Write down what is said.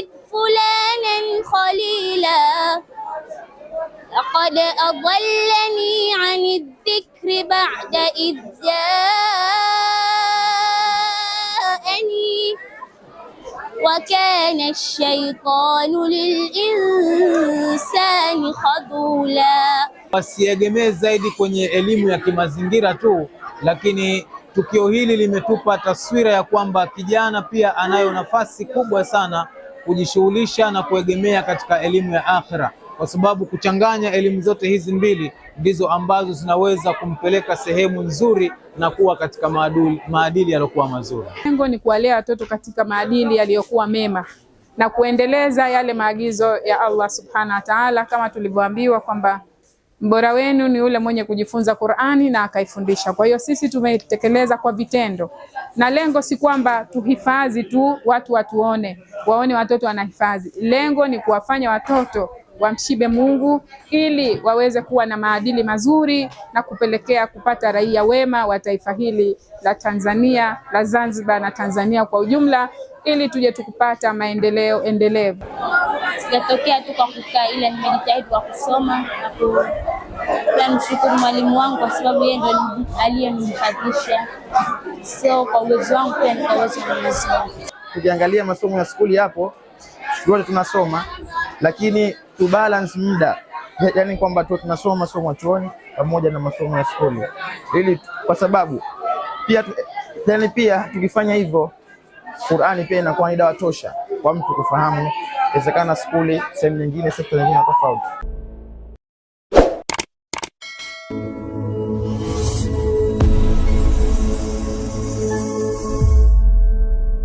تتخذ فلانا خليلا لقد أضلني عن الذكر بعد إذ جاءني وكان الشيطان للإنسان خذولا. Wasiegemee zaidi kwenye elimu ya kimazingira tu, lakini tukio hili limetupa taswira ya kwamba kijana pia anayo nafasi kubwa sana kujishughulisha na kuegemea katika elimu ya akhira, kwa sababu kuchanganya elimu zote hizi mbili ndizo ambazo zinaweza kumpeleka sehemu nzuri na kuwa katika maadili yaliyokuwa mazuri. Lengo ni kuwalea watoto katika maadili yaliyokuwa mema na kuendeleza yale maagizo ya Allah subhanahu wa ta'ala, kama tulivyoambiwa kwamba mbora wenu ni yule mwenye kujifunza Qur'ani na akaifundisha. Kwa hiyo sisi tumetekeleza kwa vitendo, na lengo si kwamba tuhifadhi tu watu waone watoto wanahifadhi. Lengo ni kuwafanya watoto wamshibe Mungu ili waweze kuwa na maadili mazuri na kupelekea kupata raia wema wa taifa hili la Tanzania, la Zanzibar na Tanzania kwa ujumla, ili tuje tukupata maendeleo endelevu. Sijatokea tu kwa kukaa, ila nimejitahidi kwa kusoma na nimshukuru mwalimu wangu kwa sababu yeye ndiye aliyenifadhisha, sio kwa uwezo wangu, pia ni kwa uwezo wa Mwenyezi Mungu. Tukiangalia masomo ya skuli hapo wote tunasoma, lakini tu balance muda, yani kwamba tu tunasoma masomo ya chuoni pamoja na masomo ya skuli, ili kwa sababu pia tukifanya hivyo Qur'ani pia inakuwa ni dawa tosha kwa mtu kufahamu, inawezekana skuli sehemu nyingine, sekta nyingine tofauti.